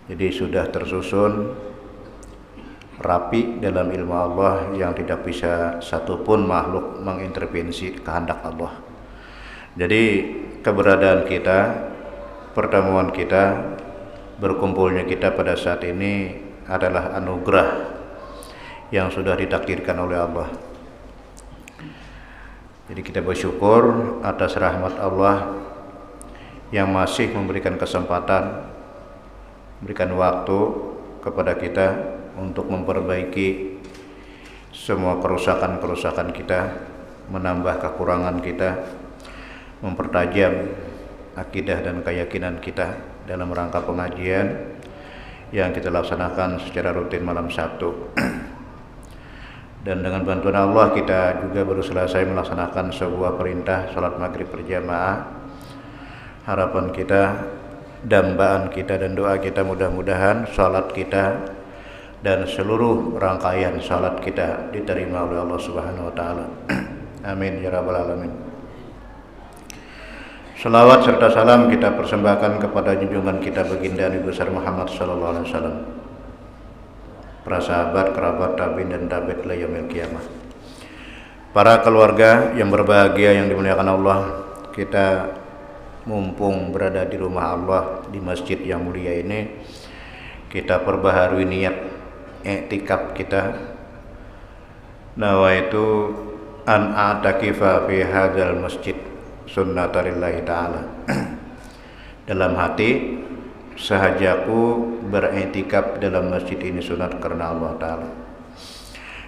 Jadi sudah tersusun rapi dalam ilmu Allah yang tidak bisa satupun makhluk mengintervensi kehendak Allah. Jadi keberadaan kita, pertemuan kita, berkumpulnya kita pada saat ini adalah anugerah yang sudah ditakdirkan oleh Allah. Jadi kita bersyukur atas rahmat Allah yang masih memberikan kesempatan, memberikan waktu kepada kita untuk memperbaiki semua kerusakan-kerusakan kita, menambah kekurangan kita, mempertajam akidah dan keyakinan kita dalam rangka pengajian yang kita laksanakan secara rutin malam Sabtu. Dan dengan bantuan Allah kita juga baru selesai melaksanakan sebuah perintah salat maghrib berjamaah. Harapan kita, dambaan kita dan doa kita mudah-mudahan salat kita dan seluruh rangkaian salat kita diterima oleh Allah Subhanahu wa taala. Amin ya rabbal alamin. Salawat serta salam kita persembahkan kepada junjungan kita baginda Nabi besar Muhammad sallallahu alaihi wasallam, para sahabat, kerabat, tabi'in dan tabi'at ila yaumil qiyamah. Para keluarga yang berbahagia yang dimuliakan Allah, kita mumpung berada di rumah Allah di masjid yang mulia ini, kita perbaharui niat i'tikaf kita. Nawaitu an a'takifa fi hadzal masjid sunnatalillahi ta'ala. Dalam hati, sahajaku beriktikaf dalam masjid ini sunat karena Allah Ta'ala.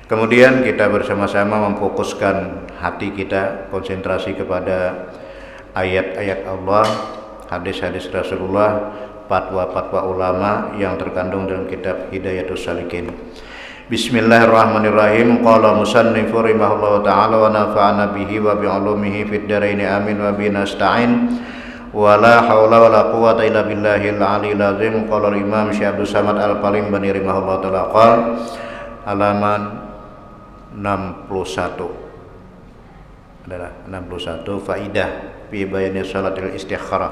Kemudian kita bersama-sama memfokuskan hati kita, konsentrasi kepada ayat-ayat Allah, hadis-hadis Rasulullah, fatwa-fatwa ulama yang terkandung dalam kitab Hidayatus Salikin. Bismillahirrahmanirrahim. Qala musannifu rahimahullahu ta'ala wa nafa'ana bihi wa bi'ulumihi fid dharain amin wa bi nasta'in. Wala haula wala quwwata illa billahil aliyil azim. Qala Imam Syekh Abdul Samad Al-Palimbani rahimahullah taala qala halaman 61 adalah 61 faidah fi bayani salatil istikharah.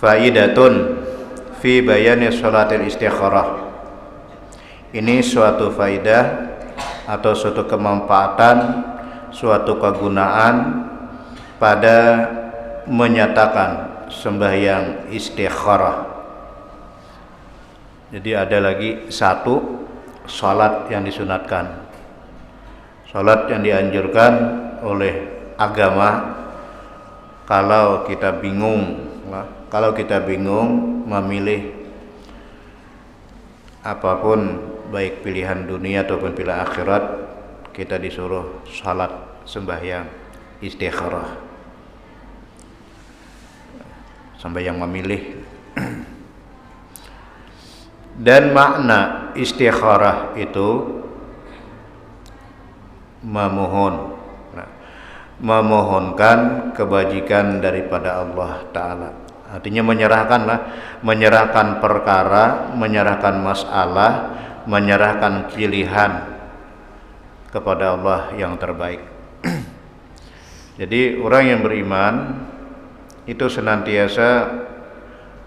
Faidatun fi bayani salatil istikharah. Ini suatu faidah atau suatu kemanfaatan, suatu kegunaan pada menyatakan sembahyang istikharah. Jadi ada lagi satu salat yang disunatkan, salat yang dianjurkan oleh agama kalau kita bingung memilih apapun, baik pilihan dunia ataupun pilihan akhirat, kita disuruh salat sembahyang istikharah, sembahyang memilih. Dan makna istikharah itu memohonkan kebajikan daripada Allah Ta'ala. Artinya menyerahkan perkara, menyerahkan masalah, menyerahkan pilihan kepada Allah yang terbaik. Jadi orang yang beriman itu senantiasa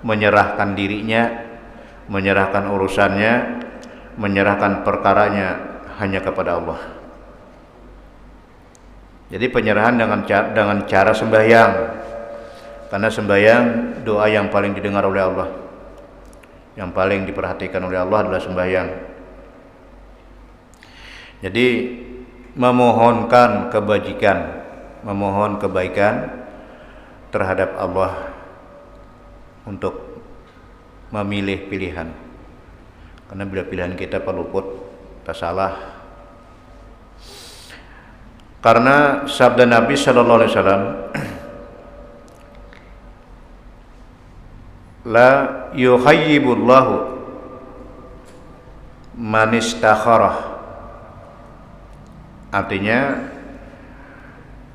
menyerahkan dirinya, menyerahkan urusannya, menyerahkan perkaranya hanya kepada Allah. Jadi penyerahan dengan cara sembahyang, karena sembahyang doa yang paling didengar oleh Allah, yang paling diperhatikan oleh Allah adalah sembahyang. Jadi memohonkan kebajikan, memohon kebaikan terhadap Allah untuk memilih pilihan. Karena bila pilihan kita peluput, tak salah. Karena sabda Nabi sallallahu alaihi wasallam, la yukhayyibullahu man istakharah. Artinya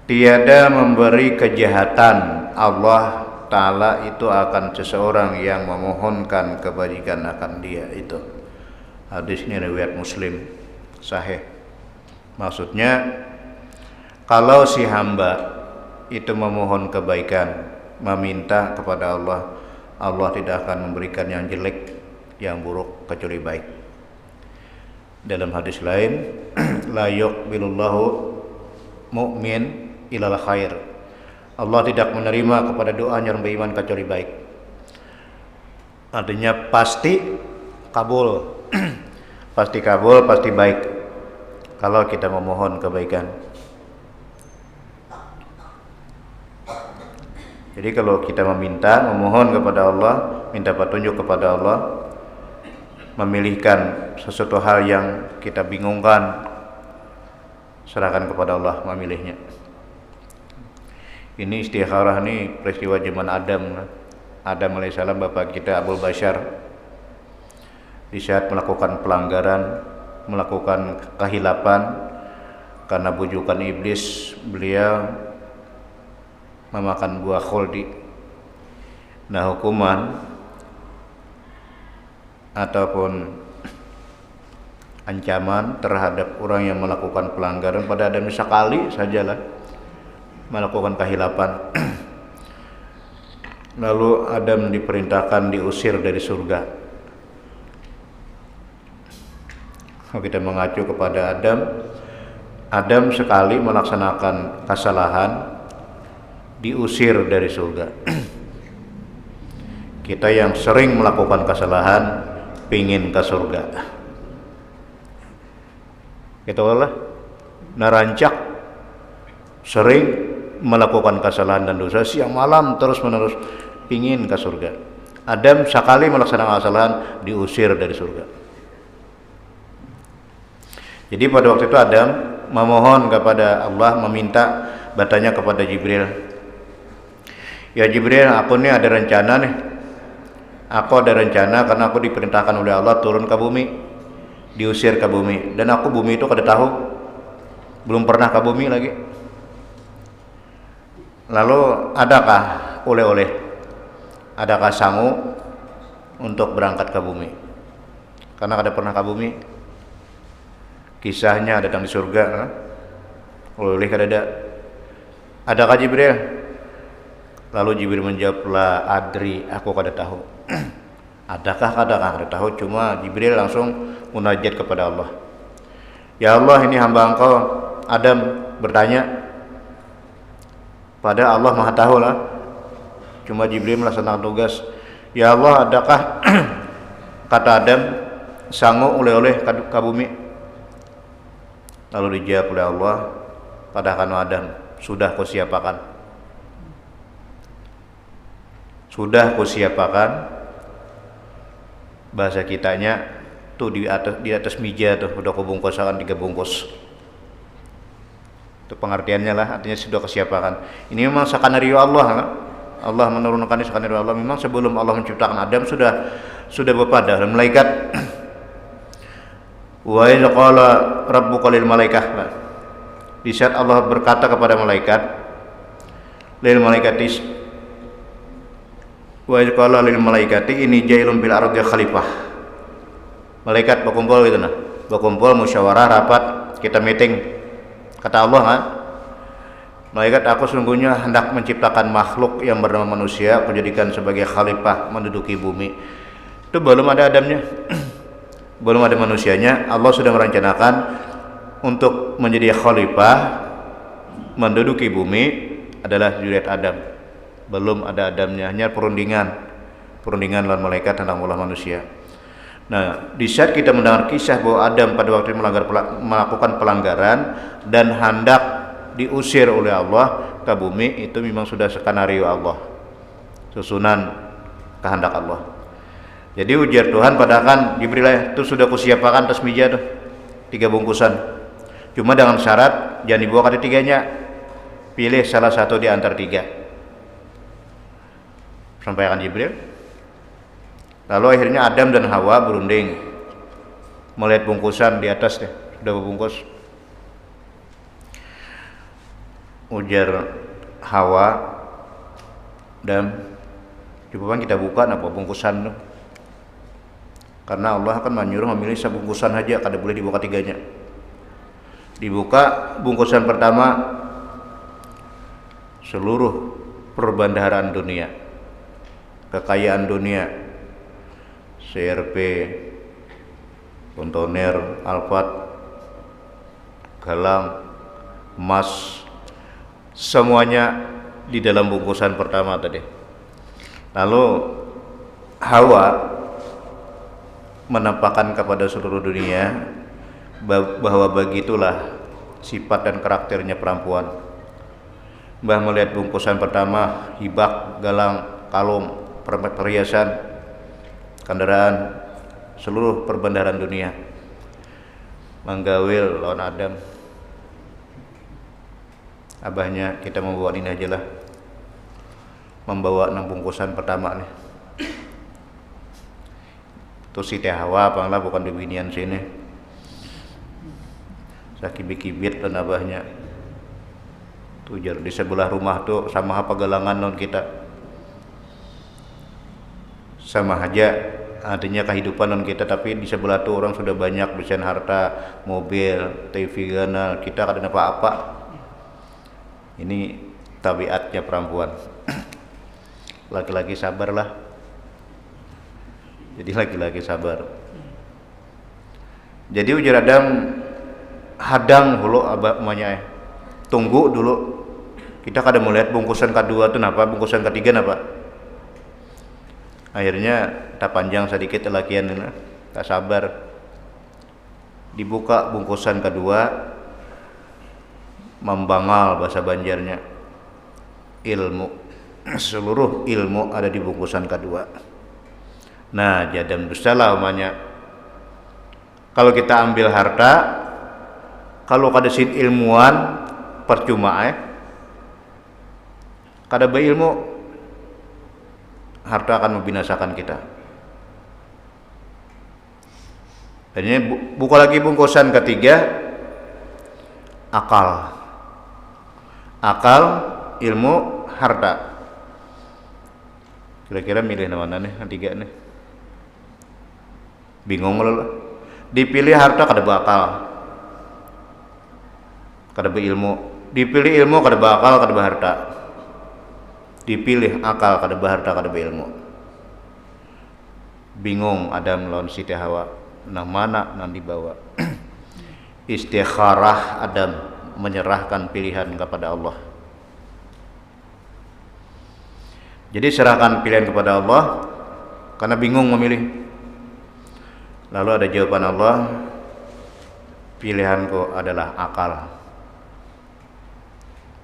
tiada memberi kejahatan Allah Ta'ala itu akan seseorang yang memohonkan kebajikan akan dia itu. Hadis ini riwayat Muslim, sahih. Maksudnya kalau si hamba itu memohon kebaikan, meminta kepada Allah, Allah tidak akan memberikan yang jelek, yang buruk, kecuali baik. Dalam hadis lain, la yuqbilullahu mu'min ilal khair. Allah tidak menerima kepada doanya orang beriman kecuali baik. Artinya pasti kabul. Pasti kabul, pasti baik kalau kita memohon kebaikan. Jadi kalau kita memohon kepada Allah, minta petunjuk kepada Allah, memilihkan sesuatu hal yang kita bingungkan, serahkan kepada Allah memilihnya. Ini istikharah nih peristiwa zaman Adam alaihissalam, bapak kita Abul Bashar, di saat melakukan pelanggaran, melakukan kehilapan karena bujukan iblis, beliau memakan buah khuldi. Nah, hukuman ataupun ancaman terhadap orang yang melakukan pelanggaran pada Adam sekali sajalah melakukan kehilapan. Lalu Adam diperintahkan diusir dari surga. Kalau kita mengacu kepada Adam sekali melaksanakan kesalahan diusir dari surga. Kita yang sering melakukan kesalahan pingin ke surga. Kita Allah narancak sering melakukan kesalahan dan dosa siang malam terus menerus pingin ke surga. Adam sekali melaksanakan kesalahan diusir dari surga. Jadi pada waktu itu Adam memohon kepada Allah, meminta, bertanya kepada Jibril, ya Jibril, aku nih ada rencana nih. Aku ada rencana karena aku diperintahkan oleh Allah turun ke bumi, diusir ke bumi, dan aku bumi itu kada tahu, belum pernah ke bumi lagi. Lalu adakah oleh-oleh, adakah sangu untuk berangkat ke bumi? Karena kada pernah ke bumi. Kisahnya datang di surga, oleh-oleh kada ada. Adakah Jibril? Lalu Jibril menjawab, la adri, aku kada tahu. Adakah kada tahu, cuma Jibril langsung munajat kepada Allah. Ya Allah, ini hamba engkau Adam bertanya, pada Allah Maha tahu lah. Cuma Jibril melaksanakan tugas. Ya Allah, adakah kata Adam sangu oleh-oleh ke bumi? Lalu dijawab oleh Allah, katakan Adam, sudah kusiapakan. Sudah kusiapakan. Bahasa kitanya tuh di atas meja tuh udah kubungkusakan 3 bungkus. Itu pengertiannya lah, artinya sudah kesiapakan. Ini memang skenario Allah kan? Allah menurunkan skenario Allah. Memang sebelum Allah menciptakan Adam sudah bepada dan malaikat. Wa idza qala rabbuka lil malaikah. Di saat Allah berkata kepada malaikat, lil malaikatis, wa idza qala lil malaikati inni jailun bil ardi khalifah. Malaikat berkumpul gitu nah. Berkumpul musyawarah rapat, kita meeting. Kata Allah kan, malaikat, aku sungguhnya hendak menciptakan makhluk yang bernama manusia, aku jadikan sebagai khalifah menduduki bumi. Itu belum ada Adamnya. Belum ada manusianya, Allah sudah merencanakan untuk menjadi khalifah menduduki bumi adalah zuriat Adam. Belum ada Adamnya, hanya perundingan lawan malaikat tentang ulah manusia. Nah, di saat kita mendengar kisah bahwa Adam pada waktu itu melakukan pelanggaran dan hendak diusir oleh Allah ke bumi, itu memang sudah skenario Allah, susunan kehendak Allah. Jadi ujar Tuhan padakan Jibril, itu sudah kusiapakan atas meja tuh 3 bungkusan. Cuma dengan syarat jangan dibawa ke 3-nya. Pilih salah satu di antara 3. Sampaikan Jibril. Lalu akhirnya Adam dan Hawa berunding melihat bungkusan di atas deh, sudah berbungkus. Ujar Hawa, dan coba kita buka apa bungkusan tuh. Karena Allah akan menyuruh memilih sebungkusan saja, kada boleh dibuka 3-nya. Dibuka bungkusan pertama, seluruh perbendaharaan dunia, kekayaan dunia, CRP, kontainer, Alphard, galang, emas, semuanya di dalam bungkusan pertama tadi. Lalu Hawa menampakkan kepada seluruh dunia bahwa begitulah sifat dan karakternya perempuan. Mbah melihat bungkusan pertama, hibak, galang, kalung, perhiasan, kendaraan, seluruh perbendaharaan dunia. Manggawil lawan Adam. Abahnya kita membawa ini aja lah, membawa 6 bungkusan pertama nih. Tuh Siti Hawa apanglah bukan bibinian sini. Sakibit-kibit dan abahnya. Tuh di sebelah rumah tuh sama apa galangan non kita. Sama aja artinya kehidupan non kita, tapi di sebelah tuh orang sudah banyak besaran harta, mobil, TV ganal, kita kadang apa-apa. Ini tabiatnya perempuan. Laki-laki sabarlah. Jadi laki-laki sabar. Jadi ujar Adam, hadang dulu abahnya, tunggu dulu. Kita kadang melihat bungkusan kedua tuh napa, bungkusan ketiga napa. Akhirnya tak panjang sedikit lakian ini, tak sabar. Dibuka bungkusan kedua, membangal bahasa Banjarnya, ilmu, seluruh ilmu ada di bungkusan kedua. Nah, jadam dusta lah umanya. Kalau kita ambil harta, kalau kada sin ilmuwan percuma kada berilmu, harta akan membinasakan kita. Jadi buka lagi bungkusan ketiga, akal. Akal, ilmu, harta. Kira-kira milih mana nih yang tiga nih? Bingung loh. Dipilih harta kada bakal, kada berilmu. Dipilih ilmu kada bakal, kada berharta. Dipilih akal kada berharta, kada berilmu. Bingung Adam lawan Siti Hawa, nah mana nang dibawa. Istikharah Adam, menyerahkan pilihan kepada Allah. Jadi serahkan pilihan kepada Allah karena bingung memilih. Lalu ada jawaban Allah, pilihanku adalah akal.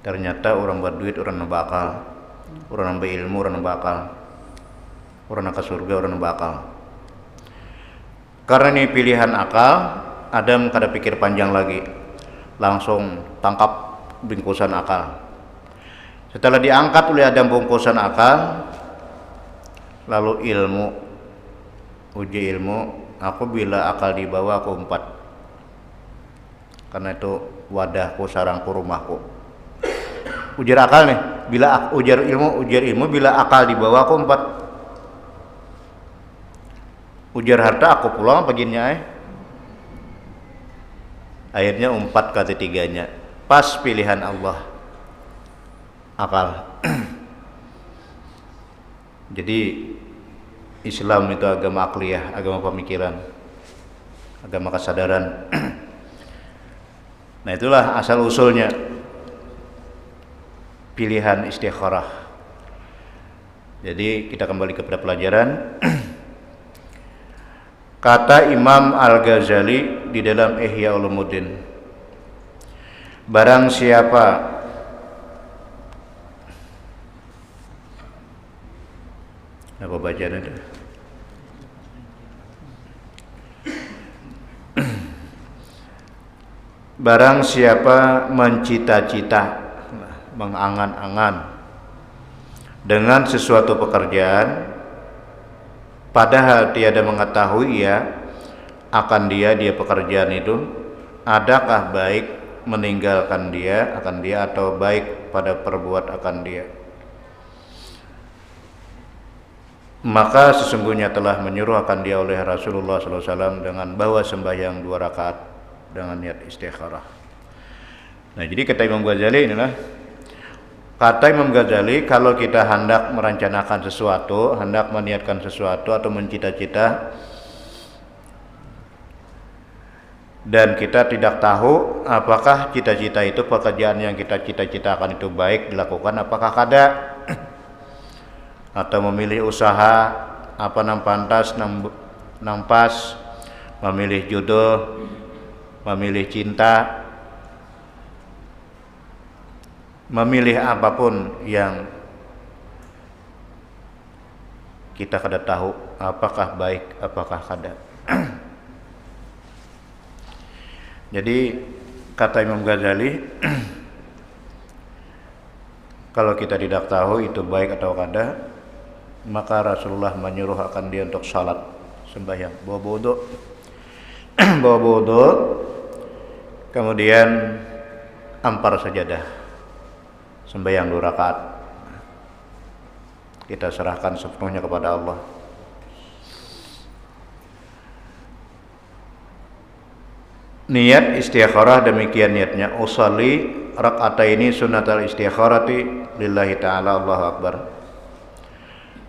Ternyata orang berduit, orang bakal, orang berilmu, orang bakal, orang ke surga, orang bakal. Karena ini pilihan akal, Adam kada pikir panjang lagi, langsung tangkap bungkusan akal. Setelah diangkat oleh Adam bungkusan akal, lalu ilmu, uji ilmu. Aku bila akal dibawa aku empat, karena itu wadahku, sarangku, rumahku. Ujar akal nih, bila ujar ilmu bila akal dibawa aku empat. Ujar harta aku pulang bagiannya akhirnya empat kata tiganya. Pas pilihan Allah, akal. Jadi Islam itu agama akliyah, agama pemikiran, agama kesadaran. Nah itulah asal usulnya pilihan istikharah. Jadi kita kembali kepada pelajaran. Kata Imam Al-Ghazali di dalam Ihya Ulumuddin, barang siapa apa bacaan itu? Barang siapa mencita-cita, mengangan-angan dengan sesuatu pekerjaan, padahal tiada mengetahui akan dia pekerjaan itu, adakah baik meninggalkan dia akan dia atau baik pada perbuat akan dia, maka sesungguhnya telah menyuruh akan dia oleh Rasulullah SAW dengan bawa sembahyang 2 rakaat dengan niat istikharah. Nah jadi kata Imam Ghazali inilah Kata Imam Ghazali, kalau kita hendak merencanakan sesuatu, hendak meniatkan sesuatu atau mencita-cita, dan kita tidak tahu apakah cita-cita itu, pekerjaan yang kita cita-citakan itu baik dilakukan, apakah kada, atau memilih usaha apa nang pantas nang pas, memilih jodoh, memilih cinta, memilih apapun yang kita kada tahu apakah baik apakah kada. Jadi kata Imam Ghazali, kalau kita tidak tahu itu baik atau kada, maka Rasulullah menyuruh akan dia untuk salat, sembahyang, bawa wudu, bawa wudu, kemudian ampar sajadah, sembahyang 2 rakaat. Kita serahkan sepenuhnya kepada Allah. Niat istikharah demikian niatnya, usolli raka'ataini sunnatal istikharati lillahi ta'ala, Allahu akbar.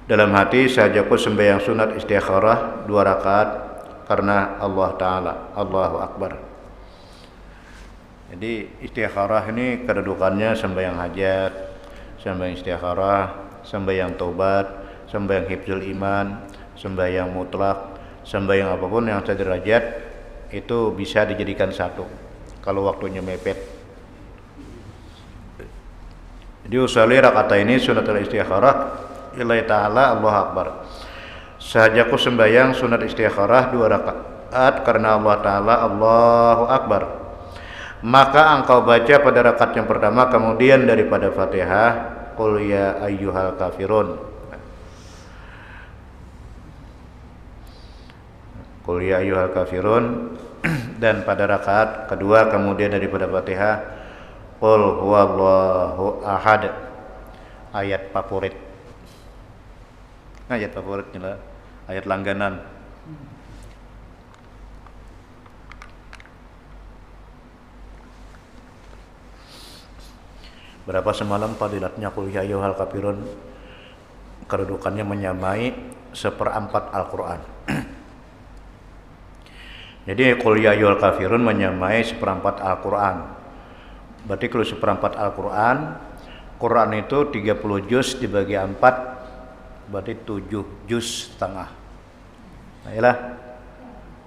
Dalam hati sahajaku sembahyang sunat istikharah 2 rakaat karena Allah Ta'ala, Allahu akbar. Jadi istikharah ini kedudukannya sembahyang hajat, sembahyang istikharah, sembahyang taubat, sembahyang hifdzul iman, sembahyang mutlak, sembahyang apapun yang sederajat itu bisa dijadikan satu kalau waktunya mepet. Jadi usolli raka'ataini sunnatul istikharah lillahi ta'ala, Allahu akbar. Sahajaku sembahyang sunat istikharah 2 rakaat karena Allah Ta'ala, Allahu akbar. Maka engkau baca pada rakaat yang pertama kemudian daripada Fatihah, qul ya ayyuhal kafirun, qul ya ayyuhal kafirun. Dan pada rakaat kedua kemudian daripada Fatihah, qul huwallahu ahad. Ayat favorit, ayat favoritnya lah, ayat langganan. Berapa semalam fadilatnya qul ya ayyuhal kafirun, kedudukannya menyamai 1/4 Al-Quran. Jadi qul ya ayyuhal kafirun menyamai 1/4 Al-Quran. Berarti kalau 1/4 Al-Quran, Quran itu 30 juz dibagi 4, berarti 7 juz setengah. Nah, ialah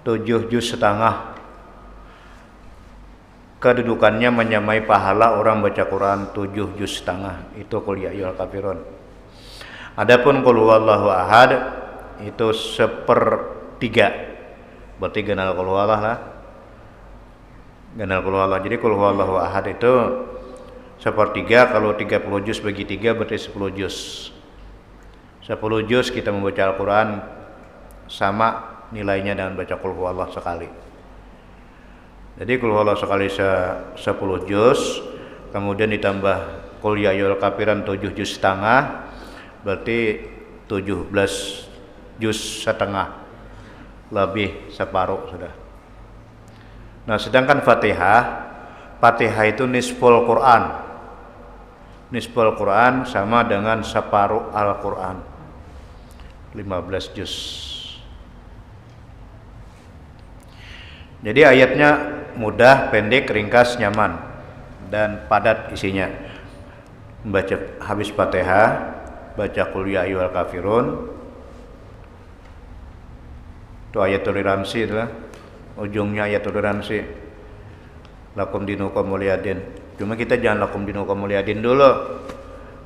7 juz setengah. Kedudukannya menyamai pahala orang baca Quran 7 juz setengah. Itu qul ya ayyuhal kafirun. Adapun qul huwallahu ahad itu 1/3. Berarti ganal qul huwallah lah. Ganal qul huwallah. Jadi qul huwallahu ahad itu 1/3, kalau 30 juz bagi 3 berarti 10 juz. 10 juz kita membaca Al-Quran sama nilainya dengan baca qul huwallah sekali. Jadi qul huwallah sekali 10 juz, kemudian ditambah qul ya ayyuhal kafirun 7 juz setengah, berarti 17 juz setengah, lebih separuh sudah. Nah, sedangkan Fatihah itu nisful Quran. Nisful Quran sama dengan separuh Al-Quran, 15 juz. Jadi ayatnya mudah, pendek, ringkas, nyaman, dan padat isinya. Membaca habis Fatihah, baca qul ya ayyuhal kafirun. Itu ayat toleransi, itulah ujungnya ayat toleransi. Lakum dinukum waliyadin. Cuma kita jangan lakum dinukum waliyadin dulu,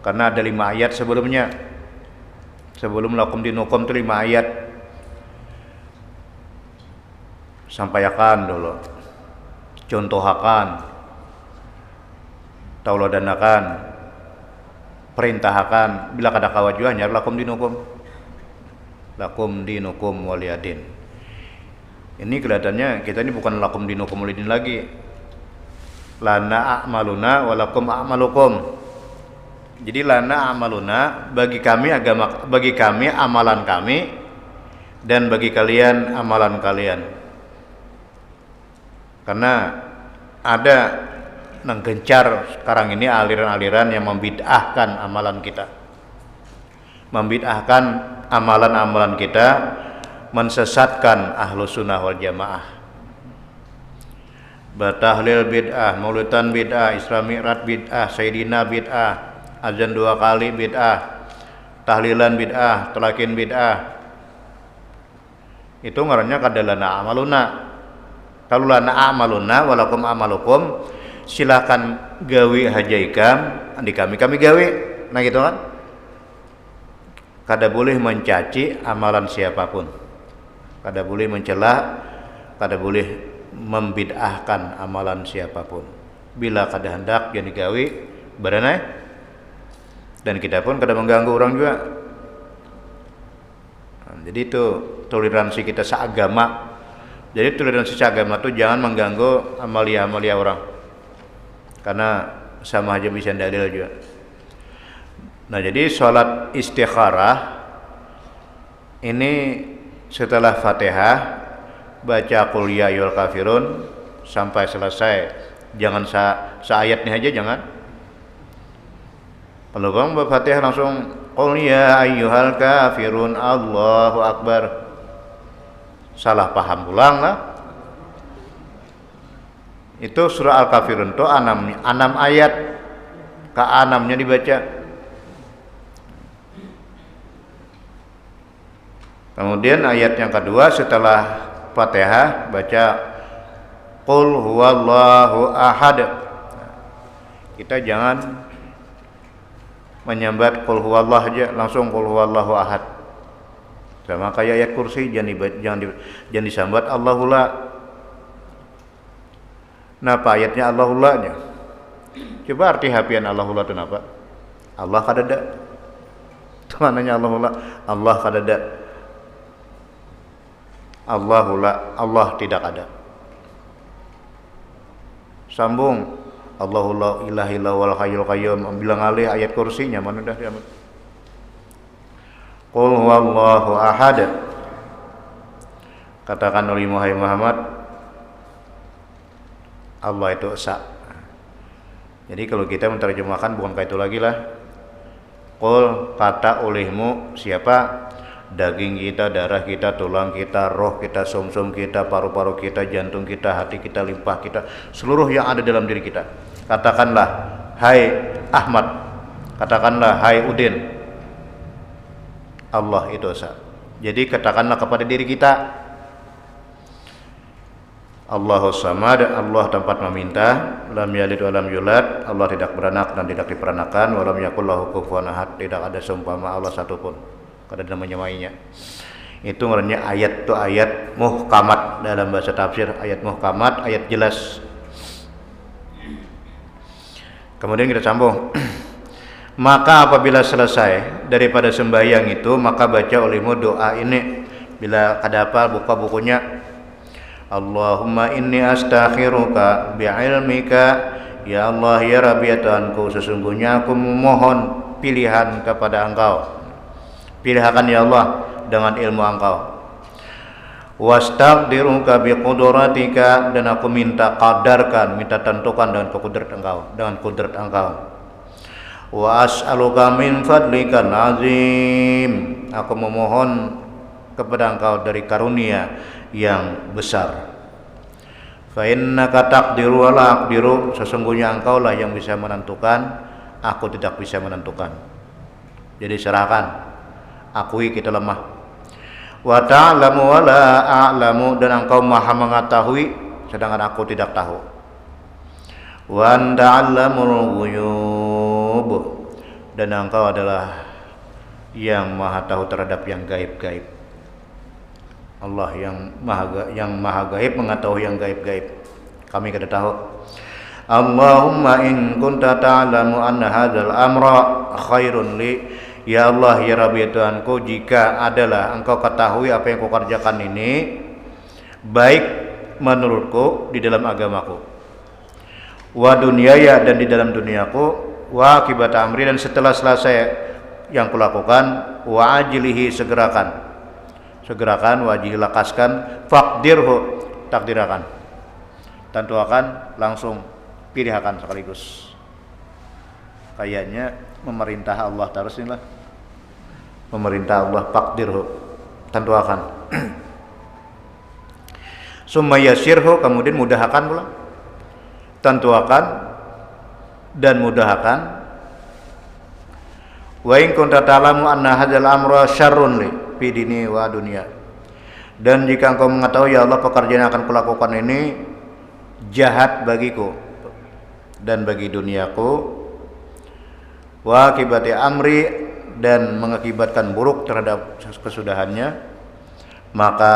karena ada 5 ayat sebelumnya. Sebelum lakum dinukum itu 5 ayat. Sampaikan dulu, contohakan, tauladanakan, perintahkan. Bila kada kawajuannya lakum dinukum waliyadin. Ini kelihatannya kita ini bukan lakum dinukum waliyadin lagi. Lana a'maluna walakum a'malukum. Jadi lana a'maluna, bagi kami agama, bagi kami amalan kami, dan bagi kalian amalan kalian. Karena ada gencar sekarang ini aliran-aliran yang membid'ahkan amalan kita, membid'ahkan amalan-amalan kita, mensesatkan ahlu sunnah wal jamaah. Batahlil bid'ah, maulidan bid'ah, Isra Mi'raj bid'ah, Sayyidina bid'ah, azan 2 kali bid'ah, tahlilan bid'ah, telakin bid'ah. Itu ngarannya kadalana amaluna. Kalau lana amaluna walakum amalukum, silakan gawe hajaikam, di kami gawe. Nah gitu kan. Kada boleh mencaci amalan siapapun, kada boleh mencela, kada boleh membid'ahkan amalan siapapun. Bila kada hendak jadi gawe badanai, dan kita pun kada mengganggu orang juga. Nah, jadi itu toleransi kita seagama. Jadi toleransi seagama itu jangan mengganggu amalia-amalia orang, karena sama aja bisa dalil juga. Nah jadi sholat istikharah ini setelah Fatihah baca qul ya ayyuhal kafirun sampai selesai. Jangan seayatnya aja, jangan. Kalau bang Fatihah langsung qul ya ayyuhal kafirun Allahu akbar, salah paham pulang lah. Itu surah Al-Kafirun itu 6 ayat, ke-6-nya dibaca. Kemudian ayat yang kedua setelah Fatihah baca qul huwallahu ahad. Kita jangan menyambat qul huwallah aja, langsung qul huwallahu ahad. Sama kayak ayat kursi, jangan disambat Allahullah. Napa ayatnya Allahullahnya? Coba arti hapian Allahullah itu napa? Allah kadada. Itu maknanya Allahullah. Allah kadada. Allahullah, Allah tidak ada. Sambung Allahullah ilahillah wal hayyul qayyum, bilang alih ayat kursinya mana dah dia. Qul huwallahu ahad. Katakan oleh Muhammad, Allah itu esa. Jadi kalau kita menerjemahkan bukan kayak itu lagi lah. Qul, kata olehmu siapa? Daging kita, darah kita, tulang kita, roh kita, sumsum kita, paru-paru kita, jantung kita, hati kita, limpah kita, seluruh yang ada dalam diri kita. Katakanlah, hai Ahmad, katakanlah, hai Udin, Allah itu esa. Jadi katakanlah kepada diri kita, Allahus Samad, Allah tempat meminta, lam yalid wa lam yulad, Allah tidak beranak dan tidak diperanakan, wa lam yakul lahu kufuwan ahad, tidak ada seumpama Allah satupun. Kada ada menyamainya. Itu ngarannya ayat, itu ayat muhkamat dalam bahasa tafsir, ayat muhkamat, ayat jelas. Kemudian kita sambung. Maka apabila selesai daripada sembahyang itu, maka baca olehmu doa ini. Bila kada apa, buka bukunya. Allahumma inni astakhiruka bi'ilmika, ya Allah ya Rabbi ya Tuhanku, sesungguhnya aku memohon pilihan kepada Engkau. Pilihkan ya Allah dengan ilmu Engkau. Wastaqdiruka biqudratika, dan aku minta kadarkan, minta tentukan dengan kudrat Engkau, dengan kudrat Engkau. Wa as'aluka min fadlikal azim, aku memohon kepada Engkau dari karunia yang besar. Fa innaka taqdiru wa la aqdiru, sesungguhnya Engkau lah yang bisa menentukan, aku tidak bisa menentukan. Jadi serahkan, akui kita lemah. Wa ta'lamu wa la a'lamu, dan Engkau maha mengetahui sedangkan aku tidak tahu. Wa anta 'allamul ghuyub, dan Engkau adalah yang maha tahu terhadap yang gaib-gaib. Allah yang maha gaib mengetahui yang gaib-gaib. Kami kada tahu. Allahumma in kunta ta'lamu anna hadzal amra khairun li, ya Allah ya Rabbi ya Tuhanku, jika adalah Engkau ketahui apa yang Kau kerjakan ini baik menurutku di dalam agamaku, wa dunyaya, dan di dalam duniaku, wa akibat amri, dan setelah selesai yang kulakukan, wa ajlihi, segerakan, wajih lakaskan, faqdirhu, takdirakan, tentuakan, langsung pilihakan sekaligus. Kayaknya memerintah Allah terus inilah. Memerintah Allah takdirhu, tentuakan. Summa yasirhu, kemudian mudahkan pula. Tentuakan dan mudahkan. Wa in kunta ta'lamu anna hadzal amra syarrun li fi dini wa dunya. Dan jika engkau mengetahui ya Allah pekerjaan yang akan kulakukan ini jahat bagiku dan bagi duniaku, wa akibati amri, dan mengakibatkan buruk terhadap kesudahannya, maka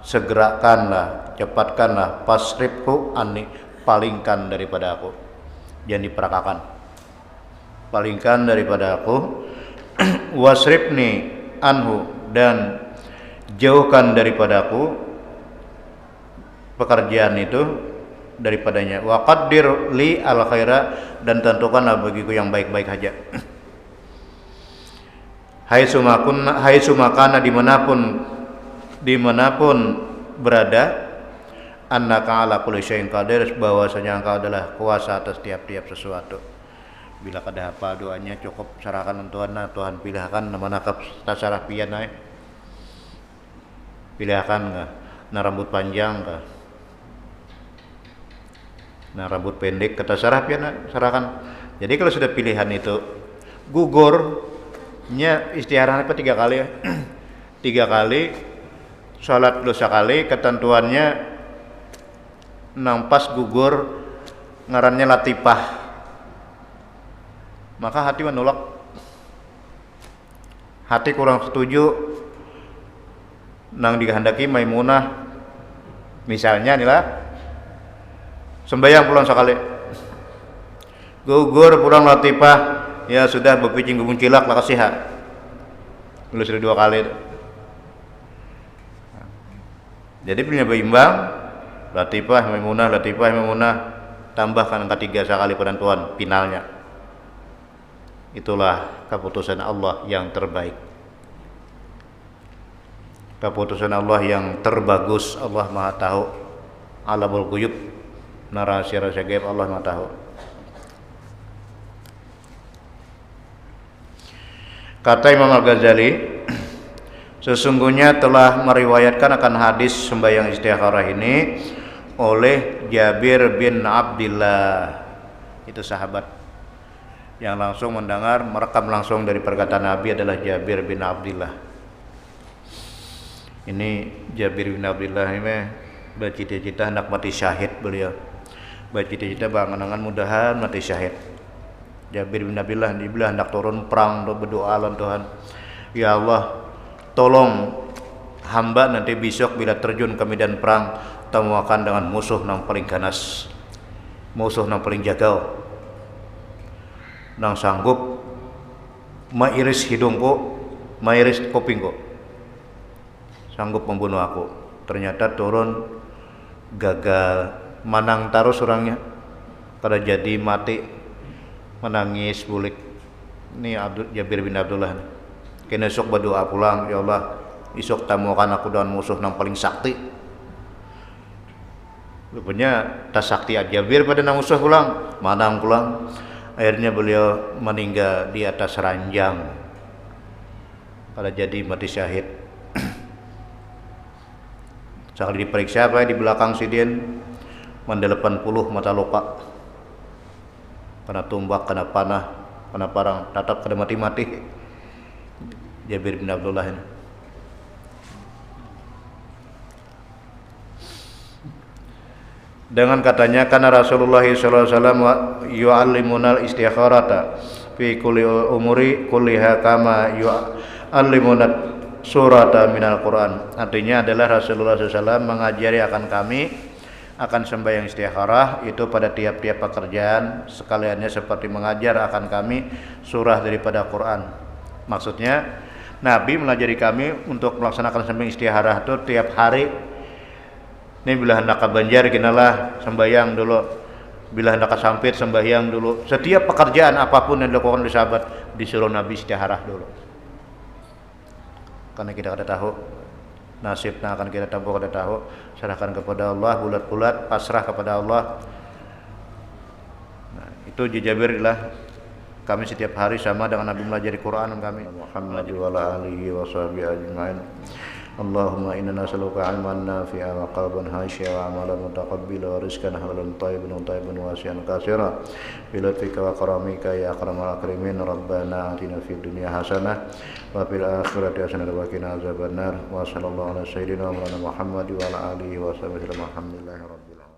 segerakanlah, cepatkanlah, pasrifhu anni, palingkan daripada aku, jangan diperakakan, palingkan daripada aku, wasrifni anhu, dan jauhkan daripada aku pekerjaan itu daripadanya, wa qaddir li al khaira, dan tentukanlah bagiku yang baik-baik saja. Hai sumakana, dimanapun berada, annaka ala kulli syai'in qadir, bahwasanya engkau adalah kuasa atas tiap-tiap sesuatu. Bila kada apa doanya cukup serahkan Tuhan, Tuhan pilihkan mana tasarah pian ae. Pilihkan enggak? Nah rambut panjang enggak? Nah rambut pendek kata sarah pian serahkan. Jadi kalau sudah pilihan itu gugurnya istiharah apa 3 kali ya. 3 kali salat dosa kali, ketentuannya nampas gugur ngarannya latifah, maka hati menolak, hati kurang setuju nang dikehendaki Maimunah misalnya inilah sembahyang pulang sekali gugur pulang latifah, ya sudah bepicing guguncilak lah kasihat lu sudah 2 kali itu. Jadi punya berimbang, latifah Maimunah tambahkan angka 3 sekali penentuan finalnya. Itulah keputusan Allah yang terbaik, keputusan Allah yang terbagus. Allah Maha tahu, alamul ghuyub, rahasia-rahasia gaib Allah Maha tahu. Kata Imam Al-Ghazali, sesungguhnya telah meriwayatkan akan hadis sembahyang istikharah ini oleh Jabir bin Abdullah, itu sahabat yang langsung mendengar, merekam langsung dari perkataan Nabi adalah Jabir bin Abdullah. Ini Jabir bin Abdullah ini bercita-cita hendak mati syahid beliau. Bercita-cita bangan-angan mudahan mati syahid. Jabir bin Abdullah dibilang hendak turun perang, berdoa lawan Tuhan. Ya Allah, tolong hamba nanti besok bila terjun ke medan perang temuakan dengan musuh yang paling ganas, musuh yang paling jagal, nang sanggup mairis hidungku, mairis kupingku, sanggup membunuh aku. Ternyata turun gagal, manang terus orangnya, pada jadi mati, menangis bulik. Ini Jabir bin Abdullah. Kena esok berdoa pulang, ya Allah, esok temukan aku dengan musuh yang paling sakti. Rupanya tak sakti Jabir pada nang musuh pulang, manang pulang. Akhirnya beliau meninggal di atas ranjang pada jadi mati syahid. Sekali diperiksa apa di belakang sidin mendelapan 80 mata luka, kena tumbak, kena panah, kena parang, tatap kena mati-mati. Jabir bin Abdullah ini. Dengan katanya karena Rasulullah SAW yu'allimunal istikharata fi kulli umuri kulliha kama yu'allimunat surata minal Quran. Artinya adalah Rasulullah SAW mengajari akan kami akan sembahyang istikharah itu pada tiap-tiap pekerjaan sekaliannya seperti mengajar akan kami surah daripada Quran. Maksudnya Nabi mengajari kami untuk melaksanakan sembahyang istikharah itu tiap hari. Ini bila hendak ke Banjar kinalah sembahyang dulu, bila hendak ke Sampit sembahyang dulu. Setiap pekerjaan apapun yang dilakukan oleh sahabat disuruh Nabi istikharah dulu. Karena kita kada tahu nasibnya, akan kita tahu kada tahu, serahkan kepada Allah bulat-bulat, pasrah kepada Allah. Itu Jabirlah kami setiap hari sama dengan Nabi belajar Quran kami. Muhammad wa ala alihi wa sahbihi ajma'in. Allahumma inna nas'aluka 'ilman nafi'an wa qalban khashi'an wa 'amalan mutaqabbila wa rizqan halalan thayyiban wasi'an katsiran bi lutfika wa karamika ya akramal akramin. Rabbana atina fid dunya hasanah wa fil akhirati hasanah wa qina azabannar. Wa sallallahu ala sayyidina Muhammad wa ala alihi wa sahbihi alhamdulillahi rabbil alamin.